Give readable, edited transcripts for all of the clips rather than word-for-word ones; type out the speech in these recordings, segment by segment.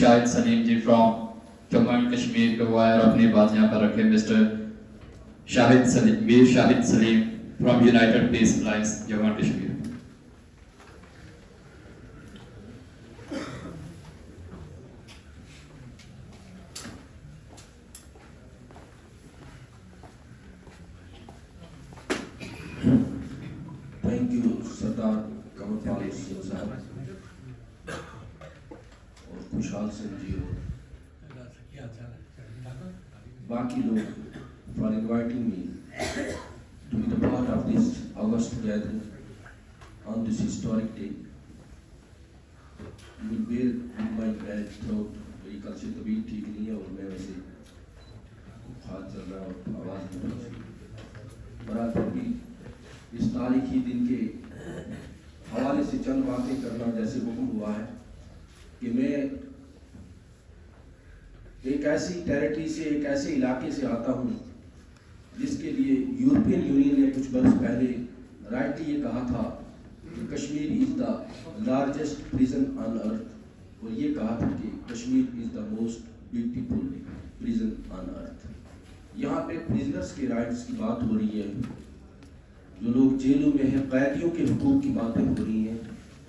Shahid Saleem ji from Jammu and Kashmir کے وائر اپنی بات یہاں پر رکھے. مسٹر شاہد سلیم, ویر Shahid Saleem from United Peace Alliance Jammu and Kashmir. Thank you Sardar Qamar Pal Singh صاحب اور خوشحال سنگھ جی اور باقی لوگ for inviting me to be the part of this August gathering on this historic day. You will bear with my bad throat. میری کل سے طبیعت ٹھیک نہیں ہے اور میں ویسے ہاتھ چل رہا اور آواز نہیں ہے. برات پھر بھی اس تاریخی دن کے حوالے سے چند باتیں کرنا جیسے حکم ہوا ہے کہ میں ایک ایسی ٹیریٹری سے, ایک ایسے علاقے سے آتا ہوں جس کے لیے یورپین یونین نے کچھ برس پہلے رائٹلی یہ کہا تھا کہ کشمیر از دا لارجسٹ پریزن آن ارتھ, اور یہ کہا تھا کہ کشمیر از دا موسٹ بیوٹیفل پریزن آن ارتھ. یہاں پہ پریزنرز کے رائٹس کی بات ہو رہی ہے, جو لوگ جیلوں میں ہیں قیدیوں کے حقوق کی باتیں ہو رہی ہیں.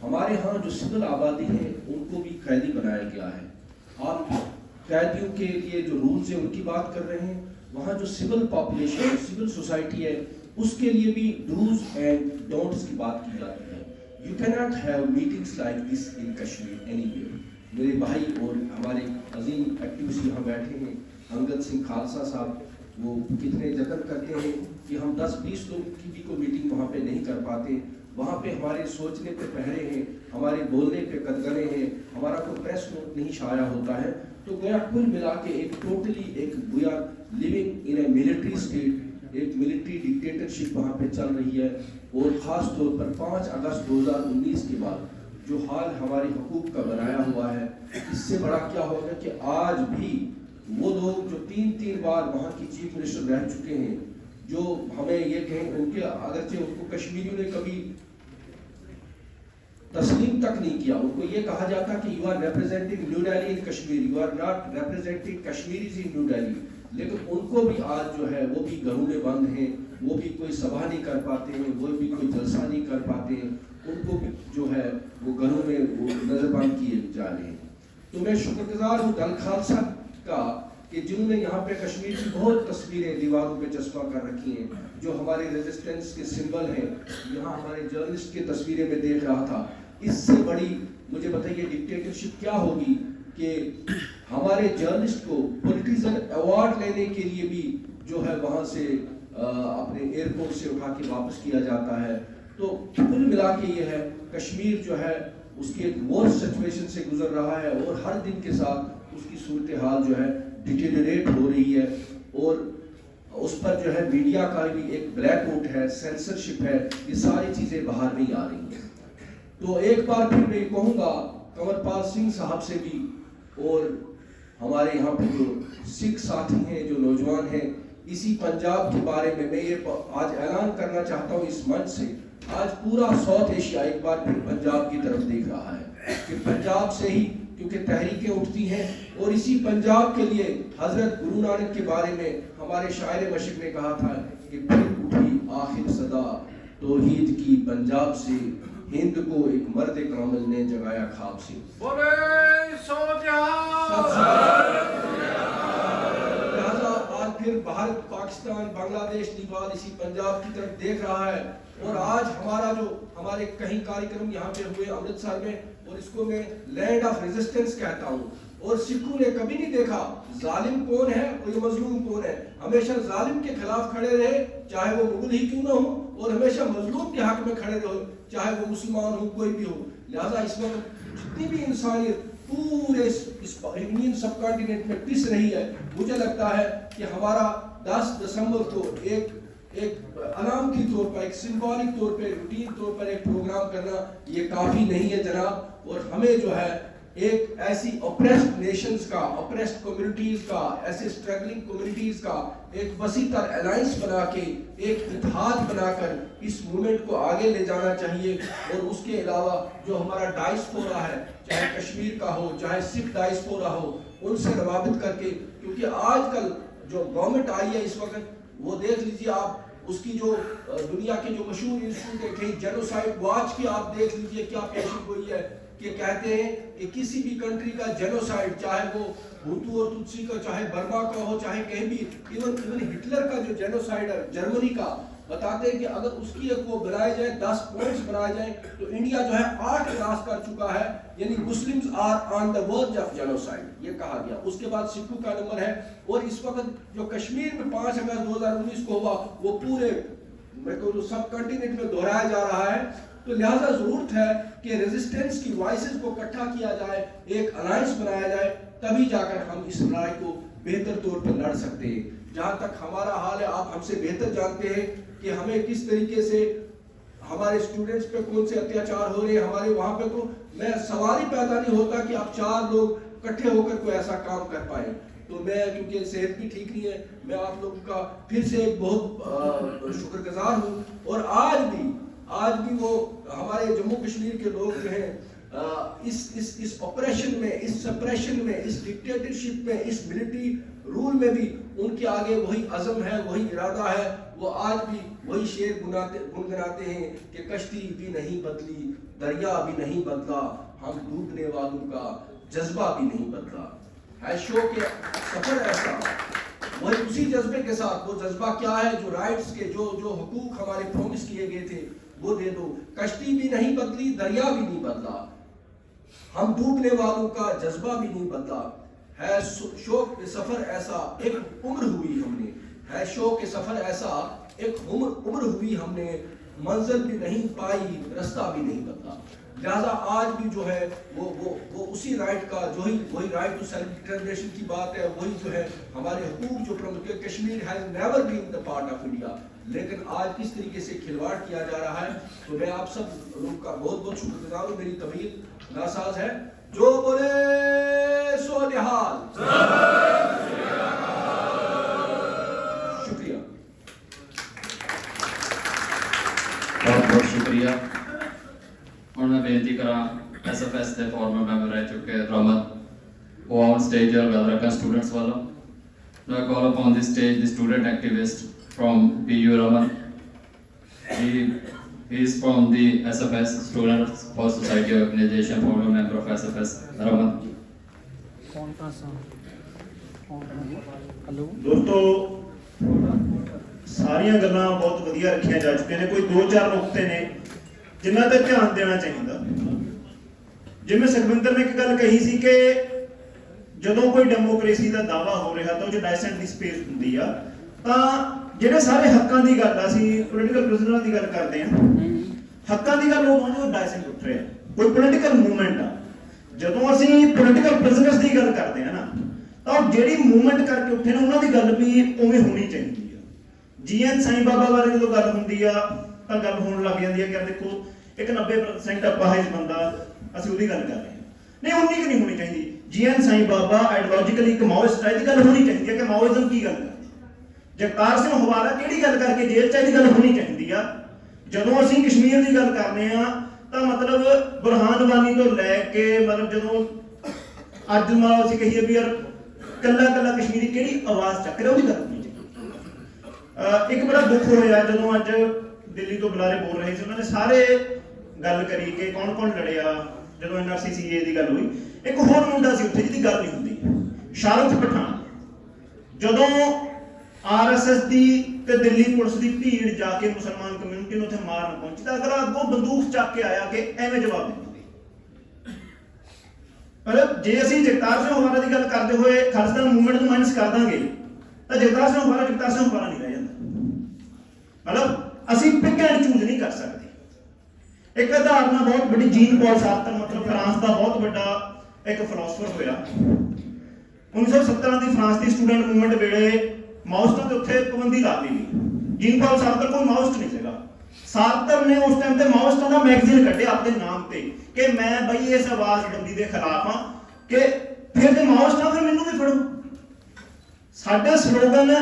ہمارے ہاں جو سول آبادی ہے ان کو بھی قیدی بنایا گیا ہے. آپ قیدیوں کے لیے جو رولز ہیں ان کی بات کر رہے ہیں, وہاں جو سول پاپولیشن, سول سوسائٹی ہے اس کے لیے بھی ڈوز اینڈ ڈونٹس کی بات کی جاتی ہے. You can not have meetings like this in Kashmir any where. میرے بھائی اور ہمارے عظیم ایکٹیوسٹ یہاں بیٹھے ہیں, انگد سنگھ خالصہ صاحب, وہ کتنے جتن کرتے ہیں کہ ہم 10-20 لوگ کی بھی کوئی میٹنگ وہاں پہ نہیں کر پاتے. وہاں پہ ہمارے سوچنے پہ پہرے ہیں, ہمارے بولنے پہ قدغنے ہیں, ہمارا کوئی پریس نوٹ نہیں شائع ہوتا ہے. تو گویا کل ملا کے ایک ٹوٹلی ایک we are living in a military state, ایک ملٹری ڈکٹیٹرشپ وہاں پہ چل رہی ہے. اور خاص طور پر 5 اگست 2019 کے بعد جو حال ہمارے حقوق کا بنایا ہوا ہے, اس سے بڑا کیا ہوگا کہ آج بھی وہ لوگ جو 3 بار وہاں کی چیف منسٹر رہ چکے ہیں, جو ہمیں یہ کہیں ان کے اگرچہ ان کو کشمیریوں نے کبھی تسلیم تک نہیں کیا, ان کو یہ کہا جاتا کہ you are representing New Delhi in Kashmir, you are not representing Kashmiris in New Delhi. لیکن ان کو بھی آج جو ہے وہ بھی گھروں میں بند ہیں, وہ بھی کوئی سبھا نہیں کر پاتے ہیں, وہ بھی کوئی جلسہ نہیں کر پاتے ہیں, ان کو بھی جو ہے وہ گھروں میں وہ نظر بند کیے جا رہے ہیں. تو میں شکر گزار ہوں دل خالصہ کا کہ جنہوں نے یہاں پہ کشمیر کی بہت تصویریں دیواروں پہ چسپاں کر رکھی ہیں, جو ہمارے ریزسٹنس کے سمبل ہیں. یہاں ہمارے جرنلسٹ کی تصویریں میں دیکھ رہا تھا. اس سے بڑی مجھے بتائیے ڈکٹیٹرشپ کیا ہوگی کہ ہمارے جرنلسٹ کو پولیٹیزن ایوارڈ لینے کے لیے بھی جو ہے وہاں سے اپنے ایئرپورٹ سے اٹھا کے واپس کیا جاتا ہے. تو کل ملا کے یہ ہے کشمیر جو ہے اس کی ایک ورسٹ سچویشن سے گزر رہا ہے, اور ہر دن کے ساتھ اس کی صورتحال جو ہے ڈیٹیریٹ ہو رہی ہے, اور اس پر جو ہے میڈیا کا بھی ایک بلیک آؤٹ ہے, سینسرشپ ہے, یہ ساری چیزیں باہر نہیں آ رہی ہیں. تو ایک بار پھر میں یہ کہوں گا قمر پال سنگھ صاحب سے بھی, اور ہمارے یہاں پہ جو سکھ ساتھی ہیں, جو نوجوان ہیں, اسی پنجاب کے بارے میں یہ آج اعلان کرنا چاہتا ہوں اس منچ سے. آج پورا ساؤتھ ایشیا ایک بار پھر پنجاب کی طرف دیکھ رہا ہے کہ پنجاب سے ہی کیونکہ تحریکیں اٹھتی ہیں, اور اسی پنجاب کے لیے حضرت گرو نانک کے بارے میں ہمارے شاعر مشرق نے کہا تھا کہ پھر اٹھی آخر صدا توحید کی پنجاب سے, ہند کو ایک مرد کامل نے جگایا خواب سے. لہذا آج پھر بھارت, پاکستان, بنگلہ دیش, نیپال اسی پنجاب کی طرف دیکھ رہا ہے. اور آج ہمارا جو ہمارے کہیں کارکرم یہاں پہ ہوئے امرتسر میں, اور اس کو میں لینڈ آف ریزسٹنس کہتا ہوں, اور سکھوں نے کبھی نہیں دیکھا ظالم کون ہے اور یہ مظلوم کون ہے. ہمیشہ ظالم کے خلاف کھڑے رہے, چاہے وہ مغل ہی کیوں نہ ہو, اور ہمیشہ مظلوم کے حق میں کھڑے رہے, چاہے وہ مسلمان ہو, کوئی بھی ہو. لہذا اس وقت جتنی بھی انسانیت پورے اس انڈین سب کانٹیننٹ میں پس رہی ہے, مجھے لگتا ہے کہ ہمارا 10 دسمبر کو ایک علامتی طور پر, ایک سمبولک طور پہ, روٹین طور پر ایک پروگرام کرنا یہ کافی نہیں ہے جناب. اور ہمیں جو ہے एक ऐसी ऑप्रेस्ड नेशंस का, ऑप्रेस्ड कम्युनिटीज का, ऐसे स्ट्रगलिंग कम्युनिटीज का एक वसी तर अलायंस बना के, एक इत्तेहाद बनाकर इस मूवमेंट को आगे ले जाना चाहिए। और उसके अलावा जो हमारा डायस्पोरा है, चाहे कश्मीर का हो, चाहे सिख डायस्पोरा हो, उनसे रवाबित करके, क्योंकि आजकल जो गवर्नमेंट आई है इस वक्त, वो देख लीजिए आप, उसकी जो दुनिया के जो मशहूर इंस्टीट्यूट है, कहीं जेनोसाइड वॉच की आप देख लीजिए क्या पेशी हुई है, कि कहते हैं कि किसी भी कंट्री का जेनोसाइड, चाहे वो हुतू और तुत्सी का, चाहे बर्मा का हो, चाहे कहीं भी, इवन हिटलर का जो जेनोसाइड है जर्मनी का, बताते हैं कि अगर उसकी एक वो बनाए जाए, 10 पॉइंट्स बनाए जाए, तो इंडिया जो है 8 क्रॉस कर चुका है, यानी Muslims are on the verge of genocide, ये कहा गया। उसके बाद सिखों का नंबर है। और इस वक्त जो कश्मीर में 5 अगस्त 2019 को हुआ, वो पूरे सब कंटिनेंट में दोहराया जा रहा है। तो लिहाजा जरूरत है कि रेजिस्टेंस की वॉइसेस को इकट्ठा किया जाए, एक अलायंस बनाया जाए, तभी जाकर हम इस लड़ाई को बेहतर तौर पर लड़ सकते हैं। जहां तक हमारा हाल है, आप हमसे बेहतर जानते हैं कि हमें किस तरीके से हमारे स्टूडेंट्स पे कौन से अत्याचार हो रहे हैं हमारे वहां पे। तो मैं सवाल ही पैदा नहीं होता कि आप 4 लोग इकट्ठे होकर कोई ऐसा काम कर पाए। तो मैं, क्योंकि सेहत भी ठीक नहीं है, मैं आप लोगों का फिर से एक बहुत शुक्रगुजार हूँ। और आज भी वो हमारे जम्मू कश्मीर के लोग जो हैं इस ऑपरेशन में, इस सप्रेशन में, इस डिक्टेटरशिप में, इस मिलिट्री रूल में भी उनके आगे वही अज़म है, वही इरादा है। वो आज भी वही शेर गुनगुनाते हैं कि कश्ती भी नहीं बदली, दरिया भी नहीं बदला, हम डूबने वालों का जज्बा भी नहीं बदला। है शो के सफर ऐसा, वही उसी जज्बे के साथ, वो जज्बा क्या है, जो राइट्स के जो हुकूक हमारे प्रॉमिस किए गए थे वो दे दो। कश्ती भी नहीं बदली, दरिया भी नहीं बदला, हम डूबने वालों का जज्बा भी नहीं बदला। है शौक के सफर ऐसा एक उम्र हुई हमने, है शौक के सफर ऐसा एक उम्र हुई हमने, मंजिल भी नहीं पाई, रास्ता भी नहीं बदला। लिहाजा आज भी जो है वो उसी राइट का, वही राइट टू सेल्फ डिटरमिनेशन की बात है, वही जो है हमारे हुकूक जो प्रमुख, Kashmir has never been the part of India, लेकिन आज किस तरीके से खिलवाड़ किया जा रहा है। तो मैं आप सब लोगों का बहुत बहुत शुक्रगुजार हूँ। मेरी तबीयत नासाज है। जो बोले सो निहाल। शुक्रिया, बहुत बहुत शुक्रिया। और मैं बेनती करा SFS के फॉर्मर मेंबर रह चुके रमन, वो ऑन स्टेज और वेलकम स्टूडेंट्स वालों। Now I call upon this stage the student activist from PU Raman. He is from the SFS, Students for Society Organization, former member of SFS Raman. दोस्तों, ਸਾਰੀਆਂ ਗੱਲਾਂ ਬਹੁਤ ਵਧੀਆ ਰੱਖੀਆਂ ਜਾ ਚੁੱਕੀਆਂ ਨੇ। ਕੋਈ 2-4 ਨੁਕਤੇ ਨੇ ਜਿਨ੍ਹਾਂ ਤੇ ਧਿਆਨ ਦੇਣਾ ਚਾਹੀਦਾ। ਜਿਵੇਂ ਸੁਖਵਿੰਦਰ ਨੇ ਇੱਕ ਗੱਲ ਕਹੀ ਸੀ ਕਿ ਜਦੋਂ ਕੋਈ ਡੈਮੋਕ੍ਰੇਸੀ ਦਾ ਦਾਅਵਾ ਹੋ ਰਿਹਾ ਤਾਂ ਉਹ 'ਚ ਡਾਇਸੈਂਟ ਦੀ ਸਪੇਸ ਹੁੰਦੀ ਆ। ਤਾਂ ਜਿਹੜੇ ਸਾਰੇ ਹੱਕਾਂ ਦੀ ਗੱਲ, ਅਸੀਂ ਪੋਲੀਟੀਕਲ ਪ੍ਰਿਜ਼ਨਰਾਂ ਦੀ ਗੱਲ ਕਰਦੇ ਹਾਂ, ਹੱਕਾਂ ਦੀ ਗੱਲ ਉਦੋਂ ਜਦੋਂ ਡਾਇਸੈਂਟ ਉੱਠ ਰਿਹਾ, ਕੋਈ ਪੋਲੀਟੀਕਲ ਮੂਵਮੈਂਟ ਆ। ਜਦੋਂ ਅਸੀਂ ਪੋਲੀਟੀਕਲ ਪ੍ਰਿਜ਼ਨਰਸ ਦੀ ਗੱਲ ਕਰਦੇ ਹਾਂ ਨਾ, ਤਾਂ ਜਿਹੜੀ ਮੂਵਮੈਂਟ ਕਰਕੇ ਉੱਠੇ ਨੇ ਉਹਨਾਂ ਦੀ ਗੱਲ ਵੀ ਉਵੇਂ ਹੋਣੀ ਚਾਹੀਦੀ ਆ। GN ਸਾਈਂ ਬਾਬਾ ਬਾਰੇ ਜਦੋਂ ਗੱਲ ਹੁੰਦੀ ਆ ਤਾਂ ਗੱਲ ਹੋਣ ਲੱਗ ਜਾਂਦੀ ਹੈ ਕਿ ਦੇਖੋ ਇੱਕ 90% ਅਪਾਹਿਜ ਬੰਦਾ, ਅਸੀਂ ਉਹਦੀ ਗੱਲ ਕਰ ਰਹੇ ਹਾਂ। ਨਹੀਂ, ਉਨੀ ਕੁ ਨਹੀਂ ਹੋਣੀ ਚਾਹੀਦੀ। GN ਸਾਈਂ ਬਾਬਾ ਆਈਡੀਓਲੋਜੀਕਲੀ ਇੱਕ ਮਾਓਇਸਟ ਹੈ, ਇਹਦੀ ਗੱਲ ਹੋਣੀ ਚਾਹੀਦੀ ਹੈ ਕਿ ਮਾਓਇਜ਼ਮ ਕੀ ਗੱਲ ਕਰਦੀ। ਜਗਤਾਰ ਸਿੰਘ ਹਵਾਰਾ ਕਿਹੜੀ ਗੱਲ ਕਰਕੇ ਜੇਲ੍ਹ 'ਚ, ਇਹਦੀ ਗੱਲ ਹੋਣੀ ਚਾਹੀਦੀ ਆ। ਜਦੋਂ ਅਸੀਂ ਕਸ਼ਮੀਰ ਦੀ ਗੱਲ ਕਰਨੇ ਆ ਤਾਂ ਮਤਲਬ ਬੁਰਹਾਨ ਵਾਨੀ ਤੋਂ ਲੈ ਕੇ ਮਤਲਬ ਜਦੋਂ ਅੱਜ ਮਤਲਬ ਅਸੀਂ ਕਹੀਏ ਵੀ ਯਾਰ ਕੱਲਾ ਕਸ਼ਮੀਰੀ ਕਿਹੜੀ ਆਵਾਜ਼ ਚੱਕ ਰਿਹਾ, ਉਹਦੀ ਗੱਲ ਹੋਣੀ ਚਾਹੀਦੀ। ਇੱਕ ਬੜਾ ਦੁੱਖ ਹੋਇਆ ਜਦੋਂ ਅੱਜ ਦਿੱਲੀ ਤੋਂ ਬੁਲਾਰੇ ਬੋਲ ਰਹੇ ਸੀ, ਉਹਨਾਂ ਨੇ ਸਾਰੇ ਗੱਲ ਕਰੀ ਕਿ ਕੌਣ ਲੜਿਆ ਜਦੋਂ NRC CA ਦੀ ਗੱਲ ਹੋਈ। ਇੱਕ ਹੋਰ ਮੁੰਡਾ ਸੀ ਉੱਥੇ ਜਿਹਦੀ ਗੱਲ ਨਹੀਂ ਹੁੰਦੀ, ਸ਼ਾਰਥ ਪਠਾਨ। ਜਦੋਂ RSS ਦੀ ਤੇ ਦਿੱਲੀ ਪੁਲਿਸ ਦੀ ਭੀੜ ਜਾ ਕੇ ਮੁਸਲਮਾਨ ਕਮਿਊਨਿਟੀ ਨੂੰ ਉੱਥੇ ਮਾਰਨ ਪਹੁੰਚੀ ਤਾਂ ਅਗਲਾ ਅੱਗੋਂ ਬੰਦੂਕ ਚੱਕ ਕੇ ਆਇਆ ਕਿ ਐਵੇਂ ਜਵਾਬ ਦਿੰਦੇ। ਮਤਲਬ ਜੇ ਅਸੀਂ ਜਗਤਾਰ ਸਿੰਘ ਹਵਾਰਾ ਦੀ ਗੱਲ ਕਰਦੇ ਹੋਏ ਖਾਲਿਸਤਾਨ ਮੂਵਮੈਂਟ ਨੂੰ ਮਾਈਨਸ ਕਰ ਦਾਂਗੇ ਤਾਂ ਜਗਤਾਰ ਸਿੰਘ ਹਵਾਰਾ ਨਹੀਂ ਰਹਿ ਜਾਂਦਾ। ਮਤਲਬ ਅਸੀਂ ਪਿਕ ਐਂਡ ਚੂਜ਼ ਨਹੀਂ ਕਰ ਸਕਦੇ। ਇੱਕ ਉਦਾਹਰਨ ਬਹੁਤ ਵੱਡੀ, ਜੀਨ ਪੌਲ ਸਾਰਤਰ, ਮਤਲਬ ਫਰਾਂਸ ਦਾ ਬਹੁਤ ਵੱਡਾ ਇੱਕ ਫਿਲਾਸਫਰ ਹੋਇਆ। 1917 ਦੀ ਫਰਾਂਸ ਦੀ ਸਟੂਡੈਂਟ ਮੂਵਮੈਂਟ ਵੇਲੇ ਮਾਓਇਸਟਾਂ ਦੇ ਉੱਤੇ ਪਾਬੰਦੀ ਲਾ ਲਈ ਗਈ। ਜੀਨ ਪੌਲ ਸਾਰਤਰ ਕੋਈ ਮਾਓਇਸਟ ਨਹੀਂ ਸੀਗਾ, ਸਾਰਤਰ ਨੇ ਉਸ ਟਾਈਮ ਤੇ ਮਾਓਇਸਟਾਂ ਦਾ ਮੈਗਜ਼ੀਨ ਕੱਢਿਆ ਆਪਣੇ ਨਾਮ ਤੇ ਕਿ ਮੈਂ ਬਈ ਇਸ ਆਵਾਜ਼ਬੰਦੀ ਦੇ ਖਿਲਾਫ ਹਾਂ, ਕਿ ਫਿਰ ਜੇ ਮਾਓਇਸਟਾਂ ਫਿਰ ਮੈਨੂੰ ਵੀ ਫੜੋ। ਸਾਡੇ ਸਲੋਗਨ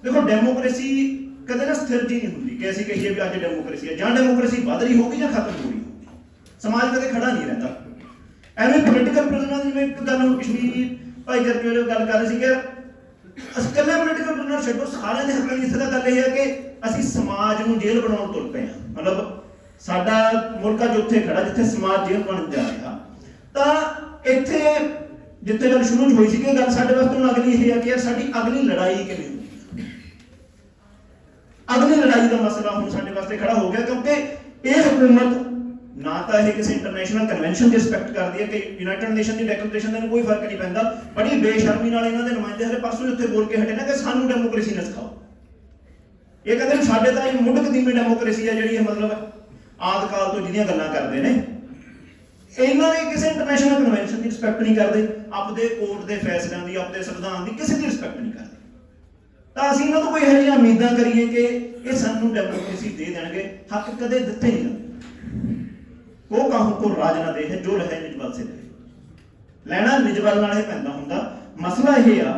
ਦੇਖੋ, ਡੈਮੋਕ੍ਰੇਸੀ ਕਦੇ ਨਾ ਸਥਿਰ ਜੀ ਨਹੀਂ ਹੁੰਦੀ ਕਿ ਅਸੀਂ ਕਹੀਏ ਵੀ ਅੱਜ ਡੈਮੋਕ੍ਰੇਸੀ ਹੈ, ਜਾਂ ਡੈਮੋਕ੍ਰੇਸੀ ਵੱਧ ਰਹੀ ਹੋਊਗੀ ਜਾਂ ਖਤਮ ਹੋ ਰਹੀ ਹੋਊਗੀ। ਸਮਾਜ ਕਦੇ ਖੜਾ ਨਹੀਂ ਰਹਿੰਦਾ। ਐਵੇਂ ਪੋਲੀਟੀਕਲ ਪ੍ਰਿਜ਼ਨਰ ਜਿਵੇਂ ਇੱਕ ਗੱਲ ਕਸ਼ਮੀਰੀ ਭਾਈਚਾਰੇ ਵਾਲੇ ਗੱਲ ਕਰ ਰਹੇ ਸੀ ਕਿ ਅਸੀਂ ਇਕੱਲੇ ਪੋਲੀਟੀਕਲ ਪ੍ਰਿਜ਼ਨਰ ਛੱਡੋ, ਸਾਰਿਆਂ ਦੇ ਹੱਕਾਂ ਦੀ ਇੱਥੇ ਤਾਂ ਗੱਲ ਇਹ ਹੈ ਕਿ ਅਸੀਂ ਸਮਾਜ ਨੂੰ ਜੇਲ੍ਹ ਬਣਾਉਣ ਤੁਰ ਪਏ ਹਾਂ। ਮਤਲਬ ਸਾਡਾ ਮੁਲਕ ਅੱਜ ਉੱਥੇ ਖੜਾ ਜਿੱਥੇ ਸਮਾਜ ਜੇਲ੍ਹ ਬਣ ਜਾ ਰਿਹਾ। ਤਾਂ ਇੱਥੇ ਜਿੱਥੇ ਗੱਲ ਸ਼ੁਰੂ ਹੋਈ ਸੀ ਕਿ ਗੱਲ ਸਾਡੇ ਵਾਸਤੇ ਹੁਣ ਅਗਲੀ ਇਹ ਹੈ ਕਿ ਯਾਰ ਸਾਡੀ ਅਗਲੀ ਲੜਾਈ ਕਿਵੇਂ ਹੋਊਗੀ। ਅਗਲੀ ਲੜਾਈ ਦਾ ਮਸਲਾ ਹੁਣ ਸਾਡੇ ਵਾਸਤੇ ਖੜਾ ਹੋ ਗਿਆ, ਕਿਉਂਕਿ ਇਹ ਹਕੂਮਤ ਨਾ ਤਾਂ ਇਹ ਕਿਸੇ ਇੰਟਰਨੈਸ਼ਨਲ ਕਨਵੈਨਸ਼ਨ ਦੀ ਰਿਸਪੈਕਟ ਕਰਦੀ ਹੈ ਕਿ ਯੂਨਾਈਟਿਡ ਨੇਸ਼ਨ ਦੀ ਡੈਕਲੇਰੇਸ਼ਨ ਦਾ ਕੋਈ ਫਰਕ ਨਹੀਂ ਪੈਂਦਾ। ਬੜੀ ਬੇਸ਼ਰਮੀ ਨਾਲ ਇਹਨਾਂ ਦੇ ਨੁਮਾਇੰਦੇ ਹਰੇ ਪਰਸੋਂ ਉੱਥੇ ਬੋਲ ਕੇ ਹਟੇ ਨਾ ਕਿ ਸਾਨੂੰ ਡੈਮੋਕ੍ਰੇਸੀ ਨਾ ਸਿਖਾਓ। ਇਹ ਕਹਿੰਦੇ ਸਾਡੇ ਤਾਂ ਇਹ ਮੁੱਢ ਕਦੀਮੀ ਡੈਮੋਕ੍ਰੇਸੀ ਹੈ ਜਿਹੜੀ ਮਤਲਬ ਆਦਿ ਕਾਲ ਤੋਂ ਜਿਹਦੀਆਂ ਗੱਲਾਂ ਕਰਦੇ ਨੇ। ਇਹਨਾਂ ਨੇ ਕਿਸੇ ਇੰਟਰਨੈਸ਼ਨਲ ਕਨਵੈਨਸ਼ਨ ਦੀ ਰਿਸਪੈਕਟ ਨਹੀਂ ਕਰਦੇ, ਆਪਦੇ ਕੋਰਟ ਦੇ ਫੈਸਲਿਆਂ ਦੀ, ਆਪਦੇ ਸੰਵਿਧਾਨ ਦੀ ਕਿਸੇ ਦੀ ਰਿਸਪੈਕਟ ਨਹੀਂ ਕਰਦੇ। ਤਾਂ ਅਸੀਂ ਇਹਨਾਂ ਤੋਂ ਕੋਈ ਇਹੋ ਜਿਹੀਆਂ ਉਮੀਦਾਂ ਕਰੀਏ ਕਿ ਇਹ ਸਾਨੂੰ ਡੈਮੋਕ੍ਰੇਸੀ ਦੇ ਦੇਣਗੇ, ਹੱਕ ਕਦੇ ਦਿੱਤੇ ਨਹੀਂ ਜਾਂਦੇ। ਕੋ ਕਾਹੂ ਕੋ ਰਾਜ ਨਾ ਦੇ ਹੈ ਜੋ ਲਹੇ ਨਿਜਵਲ ਸੇ ਦੇ, ਲੈਣਾ ਨਿਜਵਲ ਨਾਲ ਹੀ ਪੈਂਦਾ ਹੁੰਦਾ। ਮਸਲਾ ਇਹ ਆ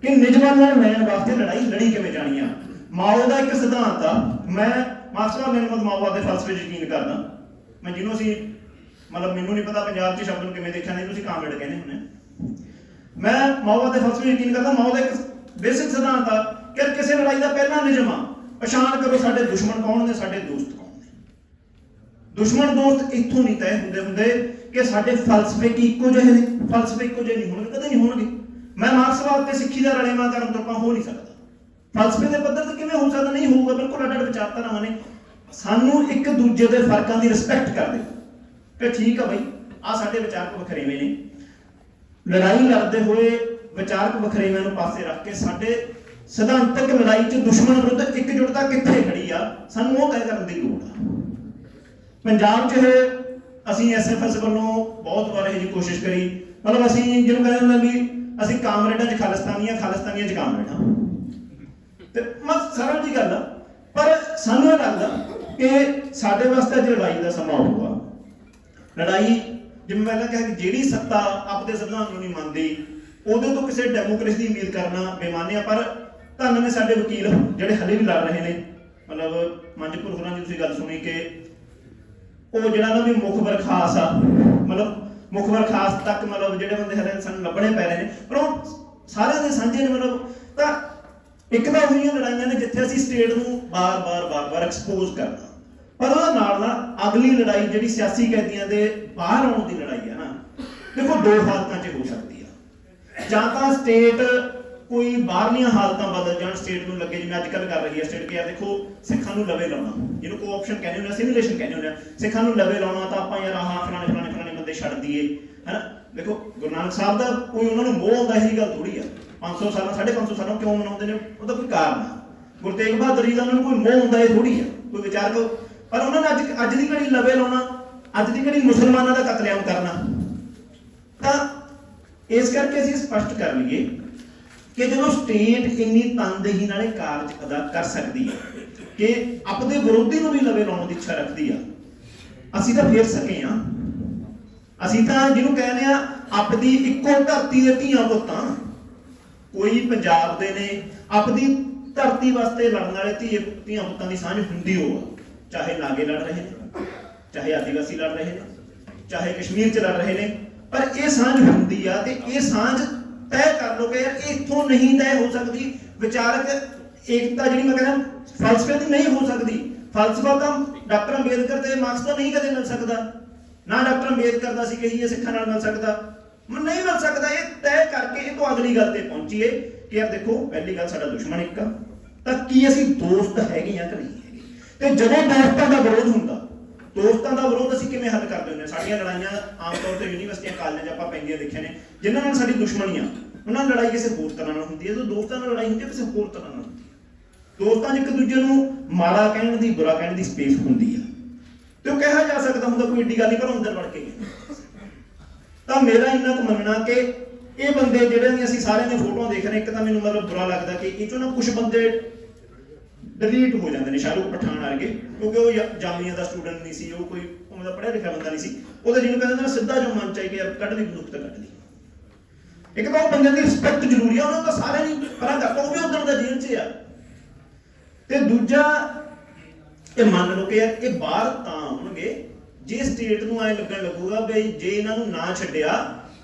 ਕਿ ਨਿਜਵਲ ਨਾਲ ਲੈਣ ਵਾਸਤੇ ਲੜਾਈ ਲੜੀ ਕਿਵੇਂ ਜਾਣੀ ਆ। ਮਾਓ ਦਾ ਇੱਕ ਸਿਧਾਂਤ ਆ, ਮੈਂ ਮਾਰਕਸਵਾਦ ਲੈਨਿਨਵਾਦ ਮਾਓਵਾਦ ਦੇ ਫਲਸਫੇ 'ਚ ਯਕੀਨ ਕਰਦਾ। ਮੈਂ ਜਿਹਨੂੰ ਅਸੀਂ ਮਤਲਬ ਮੈਨੂੰ ਨਹੀਂ ਪਤਾ ਪੰਜਾਬ 'ਚ ਸ਼ਬਦ ਨੂੰ ਕਿਵੇਂ ਦੇਖਿਆ, ਨਹੀਂ ਤੁਸੀਂ ਕਾਮਰੇਡ ਕਹਿੰਦੇ ਹੁੰਦੇ। ਮੈਂ ਮਾਓਵਾਦ ਦੇ ਫਲਸਫੇ 'ਚ ਯਕੀਨ ਕਰਦਾ। ਮਾਓ ਦਾ ਇੱਕ ਬੇਸਿਕ ਸਿਧਾਂਤ ਆ ਕਿ ਕਿਸੇ ਲੜਾਈ ਦਾ ਪਹਿਲਾ ਨਿਯਮ ਆ ਪਛਾਣ ਕਰੋ ਸਾਡੇ ਦੁਸ਼ਮਣ ਕੌਣ ਨੇ, ਸਾਡੇ ਦੋਸਤ ਕੌਣ ਨੇ। ਦੁਸ਼ਮਣ ਦੋਸਤ ਇੱਥੋਂ ਨਹੀਂ ਤੈਅ ਹੁੰਦੇ ਕਿ ਸਾਡੇ ਫਲਸਫੇ ਕੀ ਇੱਕੋ ਜਿਹੇ ਨੇ। ਫਲਸਫੇ ਇੱਕੋ ਜਿਹੇ ਨਹੀਂ ਹੋਣਗੇ, ਕਦੇ ਨਹੀਂ ਹੋਣਗੇ। ਮੈਂ ਮਾਰਕਸਵਾਦ ਤੇ ਸਿੱਖੀ ਦਾ ਰਲੇਵਾਂ ਕਰਨ ਤੋਂ ਆਪਾਂ ਹੋ ਨਹੀਂ ਸਕਦਾ। ਫਲਸਫੇ ਦੇ ਪੱਧਰ ਤੇ ਕਿਵੇਂ ਹੋ ਸਕਦਾ, ਨਹੀਂ ਹੋਊਗਾ। ਬਿਲਕੁਲ ਅੱਡ-ਅੱਡ ਵਿਚਾਰਧਾਰਾਵਾਂ ਨੇ। ਸਾਨੂੰ ਇੱਕ ਦੂਜੇ ਦੇ ਫਰਕਾਂ ਦੀ ਰਿਸਪੈਕਟ ਕਰਦੇ ਕਿ ਠੀਕ ਆ ਬਈ ਆਹ ਸਾਡੇ ਵਿਚਾਰਕ ਵਖਰੇਵੇਂ ਨੇ। ਲੜਾਈ ਲੜਦੇ ਹੋਏ ਵਿਚਾਰਕ ਵਖਰੇਵਿਆਂ ਨੂੰ ਪਾਸੇ ਰੱਖ ਕੇ ਸਾਡੇ ਸਿਧਾਂਤਕ ਲੜਾਈ 'ਚ ਦੁਸ਼ਮਣ ਵਿਰੁੱਧ ਇਕਜੁੱਟਤਾ ਕਿੱਥੇ ਖੜੀ ਆ, ਸਾਨੂੰ ਉਹ ਤੈਅ ਕਰਨ ਦੀ ਲੋੜ ਆ। ਪੰਜਾਬ 'ਚ ਅਸੀਂ ਐਸਐਫਐਸ ਵੱਲੋਂ ਬਹੁਤ ਵਾਰ ਇਹ ਜੀ ਕੋਸ਼ਿਸ਼ ਕਰੀ, ਮਤਲਬ ਅਸੀਂ ਜਿਹਨੂੰ ਕਹਿੰਦੇ ਹੁੰਦੇ ਵੀ ਅਸੀਂ ਕਾਮਰੇਡਾਂ 'ਚ ਖਾਲਿਸਤਾਨੀਆਂ, ਖਾਲਿਸਤਾਨੀਆਂ 'ਚ ਕਾਮਰੇਡਾਂ, ਤੇ ਮਤ ਸਰਲ ਜੀ ਗੱਲ ਆ। ਪਰ ਸਾਨੂੰ ਇਹ ਲੱਗਦਾ ਕਿ ਸਾਡੇ ਵਾਸਤੇ ਅੱਜ ਲੜਾਈ ਦਾ ਸਮਾਂ ਹੋਊਗਾ। ਲੜਾਈ ਜਿਵੇਂ ਪਹਿਲਾਂ ਕਿਹਾ ਕਿ ਜਿਹੜੀ ਸੱਤਾ ਆਪਦੇ ਸੰਵਿਧਾਨ ਨੂੰ ਨਹੀਂ ਮੰਨਦੀ ਉਹਦੇ ਤੋਂ ਕਿਸੇ ਡੈਮੋਕ੍ਰੇਸੀ ਦੀ ਉਮੀਦ ਕਰਨਾ ਬੇਮਾਨੀ। ਪਰ ਧੰਨ ਨੇ ਸਾਡੇ ਵਕੀਲ ਜਿਹੜੇ ਹਲੇ ਵੀ ਲੜ ਰਹੇ ਨੇ। ਮਤਲਬ ਮੰਜਪੁਰ ਹੋਰਾਂ ਦੀ ਤੁਸੀਂ ਗੱਲ ਸੁਣੀ ਕਿ ਉਹ ਜਿਹੜਾ ਨਾ ਵੀ ਮੁੱਖ ਬਰਖਾਸ ਆ, ਮਤਲਬ ਮੁੱਖ ਬਰਖਾਸ ਤੱਕ ਮਤਲਬ ਜਿਹੜੇ ਬੰਦੇ ਹਲੇ ਸਾਨੂੰ ਲੱਭਣੇ ਪੈ ਰਹੇ ਨੇ, ਪਰ ਉਹ ਸਾਰਿਆਂ ਦੇ ਸਾਂਝੇ ਨੇ। ਮਤਲਬ ਤਾਂ ਇੱਕ ਤਾਂ ਉਹਦੀਆਂ ਲੜਾਈਆਂ ਨੇ ਜਿੱਥੇ ਅਸੀਂ ਸਟੇਟ ਨੂੰ ਬਾਰ-ਬਾਰ ਐਕਸਪੋਜ਼ ਕਰਨਾ, ਪਰ ਉਹਦੇ ਨਾਲ ਅਗਲੀ ਲੜਾਈ ਜਿਹੜੀ ਸਿਆਸੀ ਕੈਦੀਆਂ ਦੇ ਬਾਹਰ ਆਉਣ ਦੀ ਲੜਾਈ ਆ ਨਾ, ਦੇਖੋ ਦੋ ਹਾਲਤਾਂ 'ਚ ਹੋ ਸਕਦੀ ਆ। ਜਾਂ ਤਾਂ ਸਟੇਟ ਕੋਈ ਬਾਹਰਲੀਆਂ ਹਾਲਤਾਂ ਬਦਲ ਜਾਣ, ਸਟੇਟ ਨੂੰ ਲੱਗੇ ਜਿਵੇਂ ਅੱਜ ਕੱਲ੍ਹ ਕਰ ਰਹੀ ਹੈ ਸਟੇਟ ਕਿ ਯਾਰ ਦੇਖੋ ਸਿੱਖਾਂ ਨੂੰ ਲਵੇ ਲਾਉਣਾ, ਜਿਹਨੂੰ ਕੋਆਪਸ਼ਨ ਕਹਿੰਦੇ ਹੁੰਦੇ, ਅਸਿਮੀਲੇਸ਼ਨ ਕਹਿੰਦੇ ਹੁੰਦੇ, ਸਿੱਖਾਂ ਨੂੰ ਲਵੇ ਲਾਉਣਾ ਤਾਂ ਆਪਾਂ ਯਾਰ ਆਹ ਫਲਾਣੇ ਬੰਦੇ ਛੱਡ ਦਈਏ, ਹੈ ਨਾ। ਦੇਖੋ ਗੁਰੂ ਨਾਨਕ ਸਾਹਿਬ ਦਾ ਕੋਈ ਉਹਨਾਂ ਨੂੰ ਮੋਹ ਆਉਂਦਾ, ਇਹੀ ਗੱਲ ਥੋੜੀ ਆ। 500 ਸਾਲਾਂ 550 ਸਾਲਾਂ ਕਿਉਂ ਮਨਾਉਂਦੇ ਨੇ, ਉਹਦਾ ਕੋਈ ਕਾਰਨ ਆ। ਗੁਰੂ ਤੇਗ ਬਹਾਦਰ ਜੀ ਦਾ ਉਹਨਾਂ ਨੂੰ ਕੋਈ ਮੋਹ ਹੁੰਦਾ, ਇਹ ਥੋੜੀ ਆ ਕੋਈ ਵਿਚਾਰ ਕਰੋ। ਪਰ ਉਹਨਾਂ ਨੇ ਅੱਜ ਦੀ ਘੜੀ ਲਵੇ ਲਾਉਣਾ, ਅੱਜ ਦੀ ਘੜੀ ਮੁਸਲਮਾਨਾਂ ਦਾ ਕਤਲੇਆਮ ਕਰਨਾ। ਤਾਂ ਇਸ ਕਰਕੇ ਅਸੀਂ ਸਪਸ਼ਟ ਕਰ ਲਈਏ ਕਿ ਜਦੋਂ ਸਟੇਟ ਇੰਨੀ ਤਨਦੇਹੀ ਨਾਲੇ ਕਾਰਜ ਅਦਾ ਕਰ ਸਕਦੀ ਹੈ ਕਿ ਆਪਦੇ ਵਿਰੋਧੀ ਨੂੰ ਵੀ ਲਵੇ ਲਾਉਣ ਦੀ ਇੱਛਾ ਰੱਖਦੀ ਆ, ਅਸੀਂ ਤਾਂ ਫੇਰ ਸਕੇ ਆ। ਅਸੀਂ ਤਾਂ ਜਿਹਨੂੰ ਕਹਿੰਦੇ ਆ ਆਪਦੀ ਇੱਕੋ ਧਰਤੀ ਦੇ ਧੀਆਂ ਪੁੱਤਾਂ। ਕੋਈ ਪੰਜਾਬ ਦੇ ਨੇ, ਆਪਦੀ ਧਰਤੀ ਵਾਸਤੇ ਲੜਨ ਵਾਲੇ ਧੀਆਂ ਪੁੱਤਾਂ ਦੀ ਸਾਂਝ ਹੁੰਦੀ ਹੋਊ, ਚਾਹੇ ਨਾਗੇ ਲੜ ਰਹੇ ਨੇ, ਚਾਹੇ ਆਦੀਵਾਸੀ ਲੜ ਰਹੇ ਨੇ, ਚਾਹੇ ਕਸ਼ਮੀਰ 'ਚ ਲੜ ਰਹੇ ਨੇ, ਪਰ ਇਹ ਸਾਂਝ ਹੁੰਦੀ ਆ। ਤੇ ਇਹ ਸਾਂਝ ਤੈਅ ਕਰ ਲੋ ਕਿ ਯਾਰ ਇੱਥੋਂ ਨਹੀਂ ਤੈਅ ਹੋ ਸਕਦੀ। ਵਿਚਾਰਕ ਏਕਤਾ ਜਿਹੜੀ ਮੈਂ ਕਹਿੰਦਾ ਫਲਸਫੇ ਦੀ ਨਹੀਂ ਹੋ ਸਕਦੀ। ਫਲਸਫਾ ਤਾਂ ਡਾਕਟਰ ਅੰਬੇਦਕਰ ਤੇ ਮਾਰਕਸ ਦਾ ਨਹੀਂ ਕਦੇ ਮਿਲ ਸਕਦਾ, ਨਾ ਡਾਕਟਰ ਅੰਬੇਦਕਰ ਦਾ ਸੀ ਕਹੀਏ ਸਿੱਖਾਂ ਨਾਲ ਮਿਲ ਸਕਦਾ, ਨਹੀਂ ਮਿਲ ਸਕਦਾ। ਇਹ ਤੈਅ ਕਰਕੇ ਇਹ ਤੋਂ ਅਗਲੀ ਗੱਲ ਤੇ ਪਹੁੰਚੀਏ ਕਿ ਯਾਰ ਦੇਖੋ ਪਹਿਲੀ ਗੱਲ ਸਾਡਾ ਦੁਸ਼ਮਣ ਇੱਕ ਆ, ਤਾਂ ਕੀ ਅਸੀਂ ਦੋਸਤ ਹੈਗੇ ਜਾਂ ਕਿ ਨਹੀਂ ਹੈਗੇ। ਤੇ ਜਦੋਂ ਦੋਸਤਾਂ ਦਾ ਵਿਰੋਧ ਹੁੰਦਾ, ਦੋਸਤਾਂ ਦਾ ਵਿਰੋਧ ਅਸੀਂ ਕਿਵੇਂ ਹੱਲ ਕਰਦੇ ਹੁੰਦੇ। ਸਾਡੀਆਂ ਲੜਾਈਆਂ ਆਮ ਤੌਰ ਤੇ ਯੂਨੀਵਰਸਿਟੀਆਂ ਕਾਲਜਾਂ 'ਚ ਆਪਾਂ ਪੈਂਦੀਆਂ ਦੇਖੀਆਂ ਨੇ, ਜਿਨ੍ਹਾਂ ਨਾਲ ਸਾਡੀ ਦੁਸ਼ਮਣੀ ਆ ਉਹਨਾਂ ਨਾਲ ਲੜਾਈ ਕਿਸੇ ਹੋਰ ਤਰ੍ਹਾਂ ਨਾਲ ਹੁੰਦੀ ਹੈ। ਜਦੋਂ ਦੋਸਤਾਂ ਨਾਲ ਲੜਾਈ ਹੁੰਦੀ ਹੈ ਕਿਸੇ ਹੋਰ ਤਰ੍ਹਾਂ ਨਾਲ ਹੁੰਦੀ ਹੈ। ਦੋਸਤਾਂ 'ਚ ਇੱਕ ਦੂਜੇ ਨੂੰ ਮਾੜਾ ਕਹਿਣ ਦੀ, ਬੁਰਾ ਕਹਿਣ ਦੀ ਸਪੇਸ ਹੁੰਦੀ ਆ, ਤੇ ਉਹ ਕਿਹਾ ਜਾ ਸਕਦਾ ਹੁੰਦਾ ਕੋਈ ਏਡੀ ਗੱਲ ਨਹੀਂ, ਪਰ ਅੰਦਰ ਵੜ ਕੇ ਤਾਂ ਮੇਰਾ ਇੰਨਾ ਕੁ ਮੰਨਣਾ ਕਿ ਇਹ ਬੰਦੇ ਜਿਹੜੇ ਨੇ ਅਸੀਂ ਸਾਰਿਆਂ ਦੀਆਂ ਫੋਟੋਆਂ ਦੇਖ ਰਹੇ, ਇੱਕ ਤਾਂ ਮੈਨੂੰ ਮਤਲਬ ਬੁਰਾ ਲੱਗਦਾ ਕਿ ਇਹ 'ਚੋਂ ਨਾ ਕੁਝ ਬੰਦੇ ਡਿਲੀਟ ਹੋ ਜਾਂਦੇ ਨੇ ਸ਼ਾਹਰੁਖ ਪਠਾਨ ਵਰਗੇ, ਕਿਉਂਕਿ ਉਹ ਜਾਮੀਆ ਦਾ ਸਟੂਡੈਂਟ ਨਹੀਂ ਸੀ, ਉਹ ਕੋਈ ਉਹਨਾਂ ਦਾ ਪੜ੍ਹਿਆ ਲਿਖਿਆ ਬੰਦਾ ਨਹੀਂ ਸੀ। ਉਹਦਾ ਜਿਹਨੂੰ ਕਹਿੰਦੇ ਨਾ ਸਿੱਧਾ ਜੋ ਮਨ ਚਾਹੀ ਕਿ ਯਾਰ ਕੱਢ ਲਈ ਬੰਦੂਕ ਤਾਂ ਕੱਢ ਲਈ। ਇੱਕ ਤਾਂ ਉਹ ਬੰਦਿਆਂ ਦੀ ਰਿਸਪੈਕਟ ਜ਼ਰੂਰੀ ਆ, ਉਹਨਾਂ ਦਾ ਸਾਰੇ ਨਹੀਂ ਪਰਾਂ ਕਰਤਾ, ਉਹ ਵੀ ਉਦੋਂ ਦਾ ਜੇਲ੍ਹ 'ਚ ਆ। ਤੇ ਦੂਜਾ ਇਹ ਮੰਨ ਲਓ ਕਿ ਯਾਰ ਇਹ ਬਾਹਰ ਤਾਂ ਆਉਣਗੇ ਜੇ ਸਟੇਟ ਨੂੰ ਐਂ ਲੱਗਣ ਲੱਗੂਗਾ ਵੀ ਜੇ ਇਹਨਾਂ ਨੂੰ ਨਾ ਛੱਡਿਆ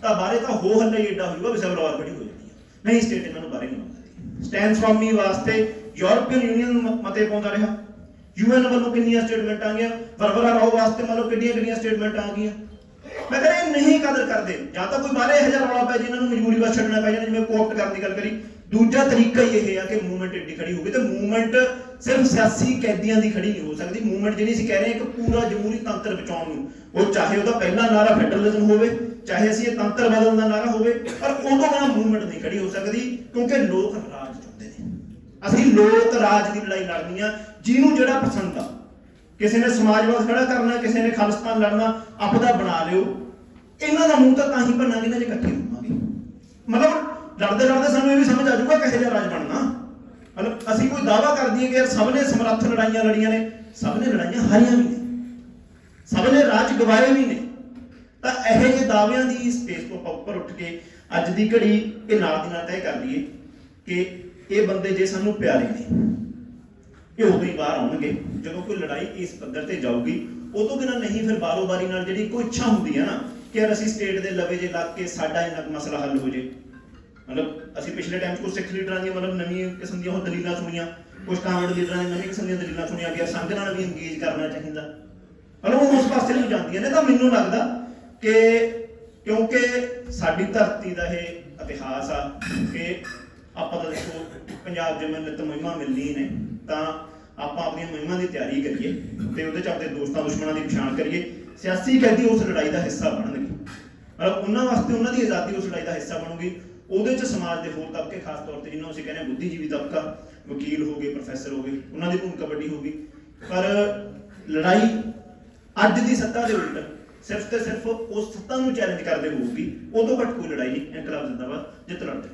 ਤਾਂ ਬਾਹਰੇ ਤਾਂ ਹੋ ਹੱਲਾ ਹੀ ਏਡਾ ਹੋਊਗਾ ਵੀ ਸਿਵਲ ਵਾਰ ਬੜੀ ਹੋ ਜਾਣੀ ਆ। ਨਹੀਂ, ਸਟੇਟ ਇਹਨਾਂ ਨੂੰ ਬਾਹਰੇ ਨਹੀਂ ਆਉਂਦੀ। ਸਟੈਂਡ ਸਵਾਮੀ ਵਾਸਤੇ ਯੂਰਪੀਅਨ ਯੂਨੀਅਨ ਮਤੇ ਪਾਉਂਦਾ ਰਿਹਾ, UN ਵੱਲੋਂ ਕਿੰਨੀਆਂ ਸਟੇਟਮੈਂਟਾਂ ਆ ਗਈਆਂ, ਵਰਵਰਾ ਰਾਓ ਵਾਸਤੇ ਮੰਨ ਲਓ ਕਿੰਨੀਆਂ ਸਟੇਟਮੈਂਟਾਂ ਆ ਗਈਆਂ। ਮੈਂ ਕਹਿੰਦਾ ਇਹ ਨਹੀਂ ਕਦਰ ਕਰਦੇ, ਜਾਂ ਤਾਂ ਕੋਈ ਬਾਹਰੇ ਇਹੋ ਜਿਹਾ ਰੌਲਾ ਪੈ ਜੇ ਇਹਨਾਂ ਨੂੰ ਮਜਬੂਰੀ ਬਸ ਛੱਡਣਾ ਪੈ ਜਾਣਾ, ਜਿਵੇਂ ਕੋਆਪਟ ਕਰਨ ਦੀ ਗੱਲ ਕਰੀ। ਦੂਜਾ ਤਰੀਕਾ ਹੀ ਇਹ ਆ ਕਿ ਮੂਵਮੈਂਟ ਏਡੀ ਖੜੀ ਹੋਵੇ, ਤੇ ਮੂਵਮੈਂਟ ਸਿਰਫ ਸਿਆਸੀ ਕੈਦੀਆਂ ਦੀ ਖੜੀ ਨਹੀਂ ਹੋ ਸਕਦੀ। ਮੂਵਮੈਂਟ ਜਿਹੜੀ ਅਸੀਂ ਕਹਿ ਰਹੇ ਹਾਂ ਇੱਕ ਪੂਰਾ ਜਮਹੂਰੀ ਤੰਤਰ ਬਚਾਉਣ ਨੂੰ, ਉਹ ਚਾਹੇ ਉਹਦਾ ਪਹਿਲਾ ਨਾਰਾ ਫੈਡਰਲਿਜ਼ਮ ਹੋਵੇ, ਚਾਹੇ ਅਸੀਂ ਇਹ ਤੰਤਰ ਬਦਲਣ ਦਾ ਨਾਰਾ ਹੋਵੇ, ਪਰ ਉਦੋਂ ਬਿਨਾਂ ਮੂਵਮੈਂਟ ਨਹੀਂ ਖੜੀ ਹੋ ਸਕਦੀ, ਕਿਉਂਕਿ ਲੋਕ ਰਾਜ ਚਾਹੁੰਦੇ ਨੇ। ਅਸੀਂ ਲੋਕ ਰਾਜ ਦੀ ਲੜਾਈ ਲੜਨੀ ਆ, ਜਿਹਨੂੰ ਜਿਹੜਾ ਪਸੰਦ ਆ। ਕਿਸੇ ਨੇ ਸਮਾਜਵਾਦ ਖੜਾ ਕਰਨਾ, ਕਿਸੇ ਨੇ ਖਾਲਿਸਤਾਨ ਲੜਨਾ, ਆਪਦਾ ਬਣਾ ਲਿਓ। ਇਹਨਾਂ ਦਾ ਮੂੰਹ ਤਾਂ ਹੀ ਬਣਾਂਗੇ ਨਾ ਜੇ ਇਕੱਠੇ ਹੋਵਾਂਗੇ। ਮਤਲਬ ਲੜਦੇ ਲੜਦੇ ਸਾਨੂੰ ਇਹ ਵੀ ਸਮਝ ਆ ਜਾਊਗਾ ਕਿਹੋ ਜਿਹਾ ਰਾਜ ਬਣਨਾ। ਮਤਲਬ ਅਸੀਂ ਕੋਈ ਦਾਅਵਾ ਕਰ ਦਈਏ ਕਿ ਯਾਰ ਸਭ ਨੇ ਸਮਰੱਥ ਲੜਾਈਆਂ ਲੜੀਆਂ ਨੇ, ਸਭ ਨੇ ਲੜਾਈਆਂ ਹਾਰੀਆਂ ਵੀ ਨੇ, ਸਭ ਨੇ ਰਾਜ ਗਵਾਏ ਵੀ ਨੇ, ਤਾਂ ਇਹੋ ਜਿਹੇ ਦਾਅਵਿਆਂ ਦੀ ਸਪੇਸ ਤੋਂ ਆਪਾਂ ਉੱਪਰ ਉੱਠ ਕੇ ਅੱਜ ਦੀ ਘੜੀ ਇਹ ਨਾਲ ਦੀ ਨਾਲ ਤੈਅ ਕਰ ਲਈਏ ਕਿ ਇਹ ਬੰਦੇ ਜੇ ਸਾਨੂੰ ਪਿਆਰੇ ਨੇ, ਇਹ ਉਦੋਂ ਹੀ ਬਾਹਰ ਆਉਣਗੇ ਜਦੋਂ ਕੋਈ ਲੜਾਈ ਇਸ ਪੱਧਰ ਤੇ ਜਾਊਗੀ। ਉਹ ਤੋਂ ਬਿਨਾਂ ਨਹੀਂ, ਫਿਰ ਬਾਰੋ ਬਾਰੀ ਨਾਲ ਜਿਹੜੀ ਕੋਈ ਇੱਛਾ ਹੁੰਦੀ ਹੈ ਨਾ ਕਿ ਯਾਰ ਅਸੀਂ ਸਟੇਟ ਦੇ ਲਵੇ ਜੇ ਲੱਗ ਕੇ ਸਾਡਾ ਇੰਨਾ ਮਸਲਾ ਹੱਲ ਹੋ ਜੇ। ਮਤਲਬ ਅਸੀਂ ਪਿਛਲੇ ਟਾਈਮ 'ਚ ਕੁਝ ਸਿੱਖ ਲੀਡਰਾਂ ਦੀਆਂ ਮਤਲਬ ਨਵੀਂ ਕਿਸਮ ਦੀਆਂ ਉਹ ਦਲੀਲਾਂ ਸੁਣੀਆਂ, ਕੁਝ ਕਾਂਗਰਸ ਲੀਡਰਾਂ ਨੇ ਨਵੀਂ ਕਿਸਮ ਦੀਆਂ ਦਲੀਲਾਂ ਸੁਣੀਆਂ ਕਿ ਸੰਘ ਨਾਲ ਵੀ ਇੰਗੇਜ ਕਰਨਾ ਚਾਹੀਦਾ। ਮਤਲਬ ਉਹ ਉਸ ਪਾਸੇ ਨੂੰ ਜਾਂਦੀਆਂ ਨੇ। ਤਾਂ ਮੈਨੂੰ ਲੱਗਦਾ ਕਿ ਕਿਉਂਕਿ ਸਾਡੀ ਧਰਤੀ ਦਾ ਇਹ ਇਤਿਹਾਸ ਆ ਕਿ ਆਪਾਂ ਤਾਂ ਦੇਖੋ ਪੰਜਾਬ ਜਿਵੇਂ ਨਿੱਤ ਮਹਿਮਾ ਮਿਲਣੀ ਨੇ, ਤਾਂ ਆਪਾਂ ਆਪਣੀਆਂ ਮਹਿਮਾ ਦੀ ਤਿਆਰੀ ਕਰੀਏ ਤੇ ਉਹਦੇ 'ਚ ਆਪਣੇ ਦੋਸਤਾਂ ਦੁਸ਼ਮਣਾਂ ਦੀ ਪਛਾਣ ਕਰੀਏ। ਸਿਆਸੀ ਕੈਦੀ ਉਸ ਲੜਾਈ ਦਾ ਹਿੱਸਾ ਬਣਨਗੇ, ਮਤਲਬ ਉਹਨਾਂ ਵਾਸਤੇ ਉਹਨਾਂ ਦੀ ਆਜ਼ਾਦੀ ਉਸ ਲੜਾਈ ਦਾ ਹਿੱਸਾ ਬਣੂਗੀ। ਉਹਦੇ 'ਚ ਸਮਾਜ ਦੇ ਹੋਰ ਤਬਕੇ, ਖਾਸ ਤੌਰ ਤੇ ਜਿਹਨੂੰ ਅਸੀਂ ਕਹਿੰਦੇ ਹਾਂ ਬੁੱਧੀਜੀਵੀ ਤਬਕਾ, ਵਕੀਲ ਹੋ ਗਏ, ਪ੍ਰੋਫੈਸਰ ਹੋ ਗਏ, ਉਹਨਾਂ ਦੀ ਭੂਮਿਕਾ ਵੱਡੀ ਹੋਊਗੀ। ਪਰ ਲੜਾਈ ਅੱਜ ਦੀ ਸੱਤਾ ਦੇ ਉਲਟ ਸਿਰਫ ਤੇ ਸਿਰਫ ਉਸ ਸੱਤਾ ਨੂੰ ਚੈਲੰਜ ਕਰਦੇ ਹੋਊਗੀ। ਉਦੋਂ ਘੱਟ ਕੋਈ ਲੜਾਈ ਨਹੀਂ। ਇਨਕਲਾਬ ਜ਼ਿੰਦਾਬਾਦ, ਜਿੱਤ ਲੜਦੇ।